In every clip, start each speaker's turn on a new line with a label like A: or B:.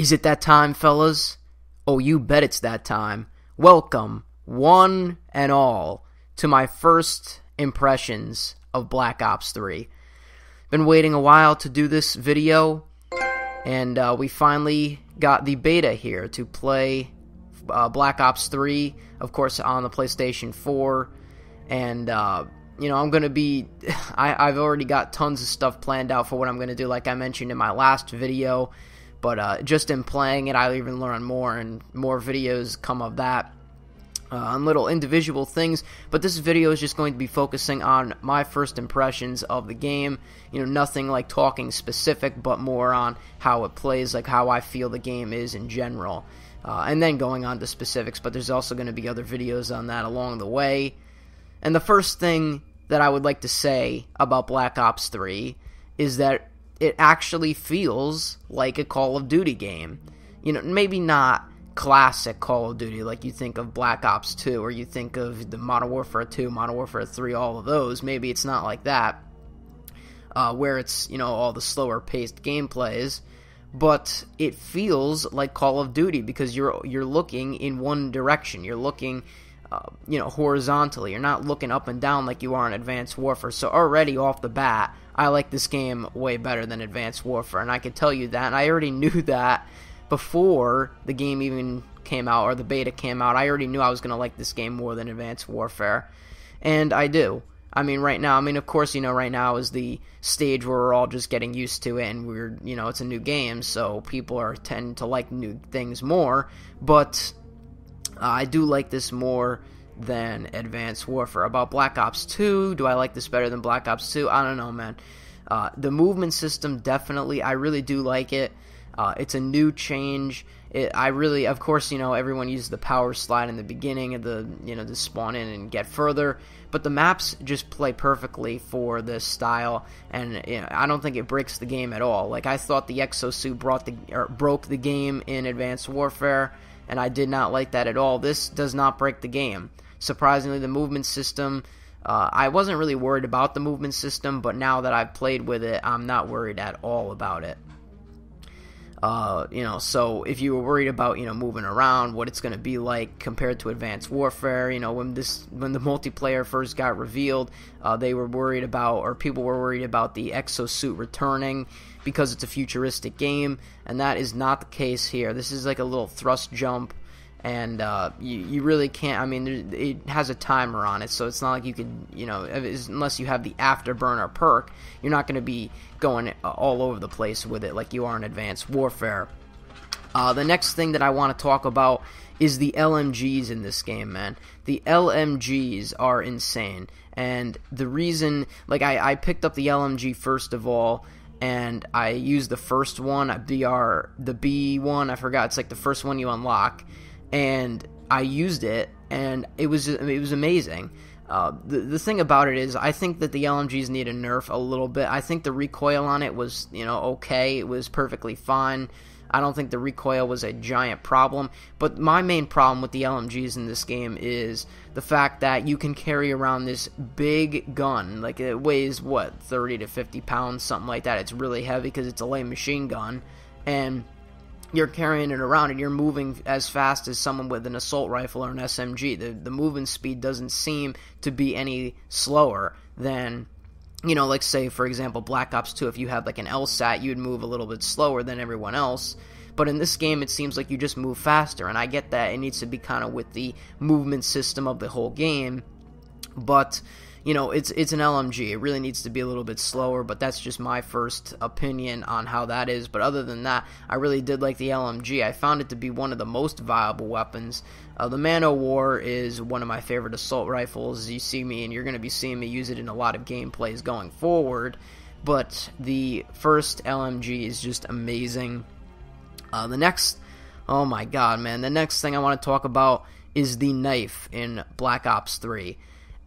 A: Is it that time, fellas? Oh, you bet it's that time. Welcome, one and all, to my first impressions of Black Ops 3. Been waiting a while to do this video, and we finally got the beta here to play Black Ops 3, of course, on the PlayStation 4, and, I'm going to be, I've already got tons of stuff planned out for what I'm going to do, like I mentioned in my last video, but just in playing it, I'll even learn more, and more videos come of that. On little individual things, but this video is just going to be focusing on my first impressions of the game. Nothing like talking specific, but more on how it plays, like how I feel the game is in general, and then going on to specifics, but there's also going to be other videos on that along the way. And the first thing that I would like to say about Black Ops 3 is that it actually feels like a Call of Duty game. Maybe not classic Call of Duty like you think of Black Ops 2 or you think of the Modern Warfare 2, Modern Warfare 3, all of those. Maybe it's not like that, where it's, all the slower paced gameplays, but it feels like Call of Duty because you're looking in one direction. You're looking horizontally. You're not looking up and down like you are in Advanced Warfare. So already off the bat, I like this game way better than Advanced Warfare, and I can tell you that, and I already knew that before the game even came out, or the beta came out. I already knew I was going to like this game more than Advanced Warfare, and I do. Right now, of course, right now is the stage where we're all just getting used to it, and we're, it's a new game, so people tend to like new things more, but I do like this more than Advanced Warfare. About Black Ops 2, do I like this better than Black Ops 2? I don't know, man. The movement system, definitely, I really do like it. It's a new change. Of course, everyone uses the power slide in the beginning of the, to spawn in and get further, but the maps just play perfectly for this style, and I don't think it breaks the game at all. Like, I thought the exosuit broke the game in Advanced Warfare, and I did not like that at all. This does not break the game. Surprisingly, the movement system, I wasn't really worried about the movement system, but now that I've played with it, I'm not worried at all about it. So if you were worried about, moving around, what it's going to be like compared to Advanced Warfare, when the multiplayer first got revealed, they were worried about, or people were worried about the exosuit returning because it's a futuristic game, and that is not the case here. This is like a little thrust jump, and you really can't, it has a timer on it, so it's not like you could, unless you have the Afterburner perk, you're not going to be going all over the place with it like you are in Advanced Warfare. The next thing that I want to talk about is the LMGs in this game, man. The LMGs are insane, and the reason, like, I picked up the LMG first of all, and I used the first one, the B one, I forgot, it's like the first one you unlock, and I used it, and it was amazing. The thing about it is, I think that the LMGs need a nerf a little bit. I think the recoil on it was, okay. It was perfectly fine. I don't think the recoil was a giant problem. But my main problem with the LMGs in this game is the fact that you can carry around this big gun. Like, it weighs, 30 to 50 pounds, something like that. It's really heavy because it's a light machine gun. And you're carrying it around, and you're moving as fast as someone with an assault rifle or an SMG. The movement speed doesn't seem to be any slower than, like, say, for example, Black Ops 2. If you had, like, an LSAT, you'd move a little bit slower than everyone else. But in this game, it seems like you just move faster, and I get that it needs to be kind of with the movement system of the whole game. But it's an LMG. It really needs to be a little bit slower, but that's just my first opinion on how that is. But other than that, I really did like the LMG. I found it to be one of the most viable weapons. The Man-O-War is one of my favorite assault rifles. You see me, and you're going to be seeing me use it in a lot of gameplays going forward. But the first LMG is just amazing. Oh my god, man, the next thing I want to talk about is the knife in Black Ops 3.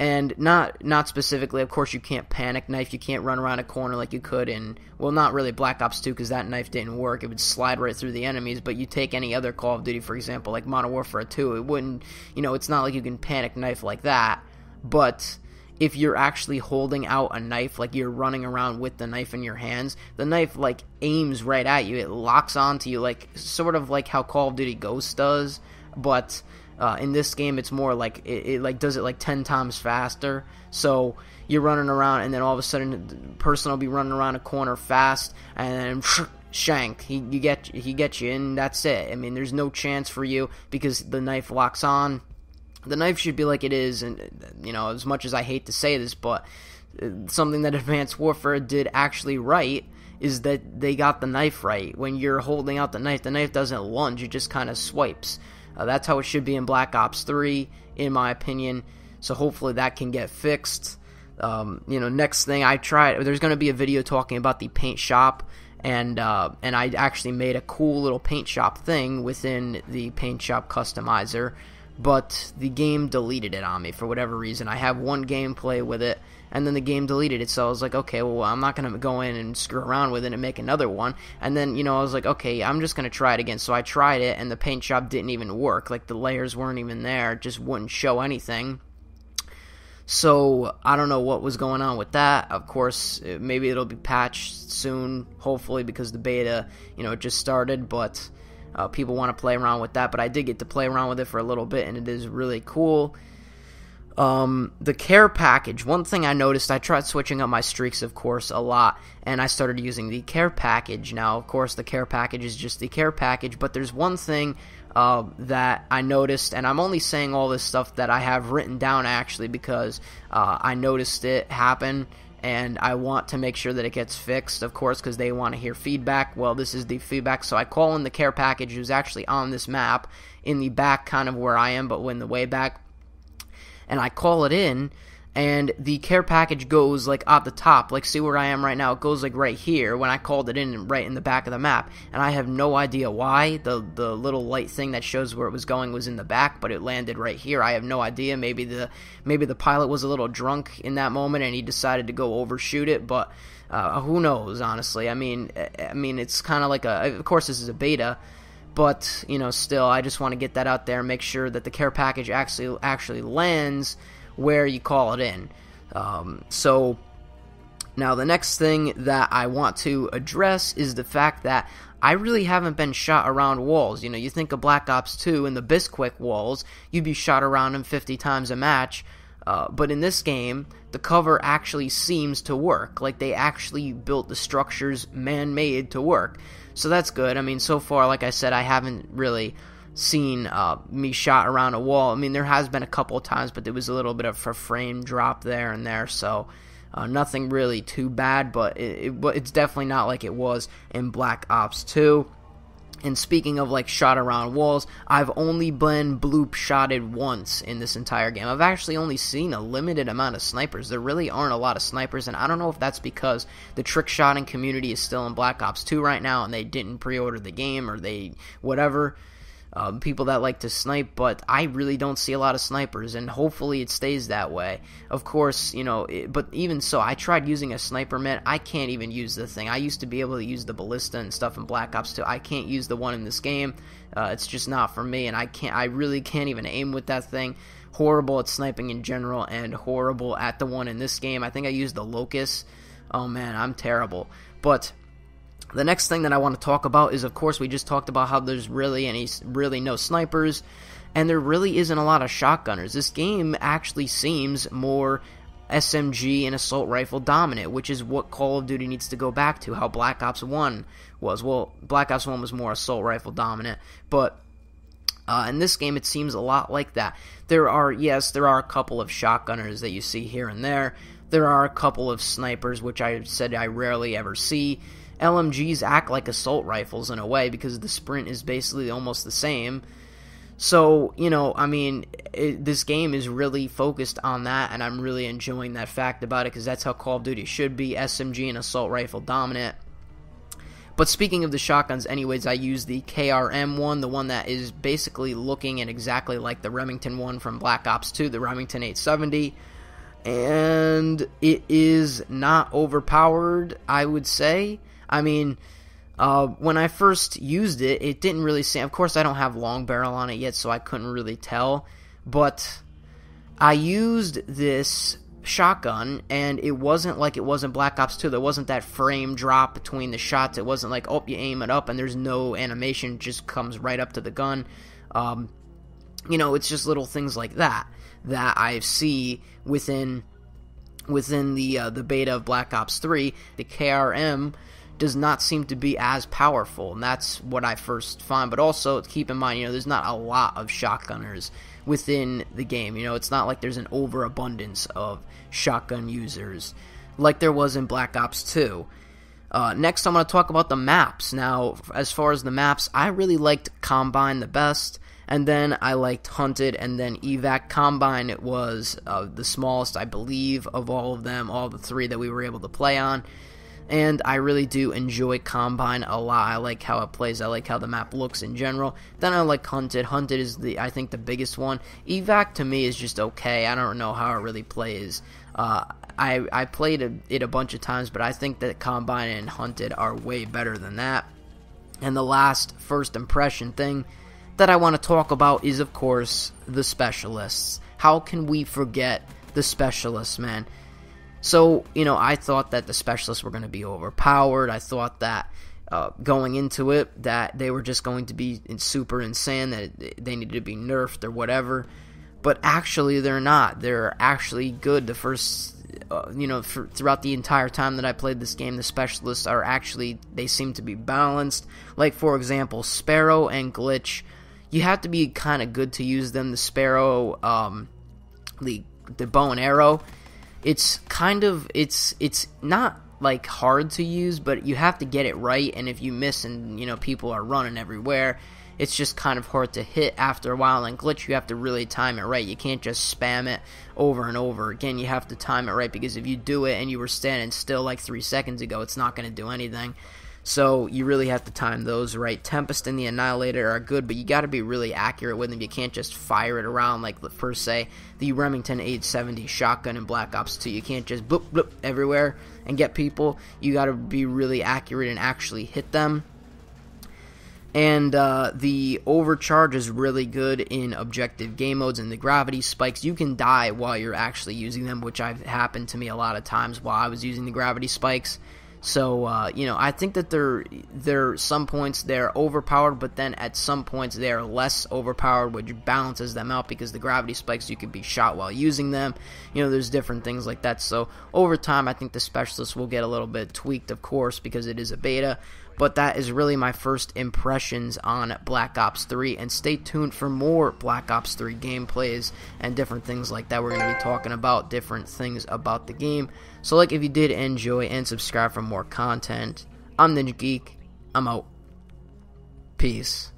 A: And not specifically, of course, you can't panic knife, you can't run around a corner like you could in, well, not really Black Ops 2, because that knife didn't work. It would slide right through the enemies, but you take any other Call of Duty, for example, like Modern Warfare 2, it wouldn't, it's not like you can panic knife like that, but if you're actually holding out a knife, like you're running around with the knife in your hands, the knife like aims right at you. It locks onto you, like sort of like how Call of Duty Ghosts does, but in this game it's more like it like does it like 10 times faster. So you're running around, and then all of a sudden the person will be running around a corner fast, and then shank, he gets you, and that's it. I mean, there's no chance for you because the knife locks on. The knife should be like it is, and you know, as much as I hate to say this, but something that Advanced Warfare did actually right is that they got the knife right. When you're holding out the knife doesn't lunge, it just kind of swipes. That's how it should be in Black Ops 3, in my opinion. So hopefully that can get fixed. Next thing I tried, there's going to be a video talking about the paint shop, and I actually made a cool little paint shop thing within the paint shop customizer, but the game deleted it on me for whatever reason. I have one gameplay with it, and then the game deleted it, so I was like, okay, well, I'm not going to go in and screw around with it and make another one. And then, I was like, okay, I'm just going to try it again. So I tried it, and the paint shop didn't even work. Like, the layers weren't even there. It just wouldn't show anything. So I don't know what was going on with that. Of course, maybe it'll be patched soon, hopefully, because the beta, it just started, but people want to play around with that. But I did get to play around with it for a little bit, and it is really cool. The care package, one thing I noticed, I tried switching up my streaks, of course, a lot, and I started using the care package. Now, of course, the care package is just the care package, but there's one thing that I noticed, and I'm only saying all this stuff that I have written down, actually, because I noticed it happen, and I want to make sure that it gets fixed, of course, because they want to hear feedback. Well, this is the feedback, so I call in the care package, who's actually on this map, in the back, kind of where I am, but in the way back, and I call it in, and the care package goes like at the top, like see where I am right now, it goes like right here when I called it in, right in the back of the map, and I have no idea why. The little light thing that shows where it was going was in the back, but it landed right here. I have no idea. Maybe the pilot was a little drunk in that moment and he decided to go overshoot it, but who knows, honestly. I mean it's kind of like of course this is a beta, but, still, I just want to get that out there and make sure that the care package actually lands where you call it in. So, now the next thing that I want to address is the fact that I really haven't been shot around walls. You think of Black Ops 2 and the Bisquick walls, you'd be shot around them 50 times a match. But in this game, the cover actually seems to work. Like, they actually built the structures man-made to work. So that's good. I mean, so far, like I said, I haven't really seen me shot around a wall. I mean, there has been a couple of times, but there was a little bit of a frame drop there and there, so nothing really too bad, but it's definitely not like it was in Black Ops 2. And speaking of, like, shot around walls, I've only been bloop shotted once in this entire game. I've actually only seen a limited amount of snipers. There really aren't a lot of snipers, and I don't know if that's because the trick shotting community is still in Black Ops 2 right now, and they didn't pre-order the game, or they whatever. People that like to snipe, but I really don't see a lot of snipers, and hopefully it stays that way. Of course, but even so, I tried using a sniper mitt. I can't even use the thing. I used to be able to use the ballista and stuff in Black Ops 2. I can't use the one in this game. It's just not for me, and I really can't even aim with that thing. Horrible at sniping in general, and horrible at the one in this game. I think I used the Locust. Oh man, I'm terrible. But the next thing that I want to talk about is, of course, we just talked about how there's really no snipers, and there really isn't a lot of shotgunners. This game actually seems more SMG and assault rifle dominant, which is what Call of Duty needs to go back to, how Black Ops 1 was. Well, Black Ops 1 was more assault rifle dominant, but in this game it seems a lot like that. There are a couple of shotgunners that you see here and there. There are a couple of snipers, which I said I rarely ever see. LMGs act like assault rifles in a way because the sprint is basically almost the same. So, this game is really focused on that, and I'm really enjoying that fact about it because that's how Call of Duty should be, SMG and assault rifle dominant. But speaking of the shotguns, anyways, I use the KRM one, the one that is basically looking and exactly like the Remington one from Black Ops 2, the Remington 870. And it is not overpowered, I would say. I mean, when I first used it, it didn't really seem... Of course, I don't have long barrel on it yet, so I couldn't really tell. But I used this shotgun, and it wasn't like it was in Black Ops 2. There wasn't that frame drop between the shots. It wasn't like, oh, you aim it up and there's no animation, it just comes right up to the gun. It's just little things like that I see within the beta of Black Ops 3. The KRM does not seem to be as powerful, and that's what I first find. But also, keep in mind, there's not a lot of shotgunners within the game. It's not like there's an overabundance of shotgun users like there was in Black Ops 2. Next, I'm going to talk about the maps. Now, as far as the maps, I really liked Combine the best, and then I liked Hunted, and then Evac. Combine was the smallest, I believe, of all of them, all the three that we were able to play on. And I really do enjoy Combine a lot. I like how it plays. I like how the map looks in general. Then I like Hunted. Hunted is, I think, the biggest one. Evac, to me, is just okay. I don't know how it really plays. I played it a bunch of times, but I think that Combine and Hunted are way better than that. And the last first impression thing that I want to talk about is, of course, the specialists. How can we forget the specialists, man? So, I thought that the specialists were going to be overpowered. I thought that going into it, that they were just going to be super insane, that they needed to be nerfed or whatever. But actually, they're not. They're actually good. The first, throughout the entire time that I played this game, the specialists are actually, they seem to be balanced. Like, for example, Sparrow and Glitch, you have to be kind of good to use them. The Sparrow, the bow and arrow, it's not like hard to use, but you have to get it right, and if you miss and people are running everywhere, it's just kind of hard to hit after a while. And Glitch, you have to really time it right. You can't just spam it over and over again. You have to time it right, because if you do it and you were standing still like 3 seconds ago, it's not going to do anything. So you really have to time those right. Tempest and the Annihilator are good, but you got to be really accurate with them. You can't just fire it around like, per se, the Remington 870 shotgun in Black Ops 2. You can't just bloop, bloop everywhere and get people. You got to be really accurate and actually hit them. And the overcharge is really good in objective game modes, and the gravity spikes, you can die while you're actually using them, which happened to me a lot of times while I was using the gravity spikes. So, I think that they're some points they're overpowered, but then at some points they're less overpowered, which balances them out, because the gravity spikes, you can be shot while using them. There's different things like that. So, over time, I think the specialists will get a little bit tweaked, of course, because it is a beta. But that is really my first impressions on Black Ops 3, and stay tuned for more Black Ops 3 gameplays and different things like that. We're going to be talking about different things about the game. So, if you did enjoy, and subscribe for more content. I'm Ninja Geek. I'm out. Peace.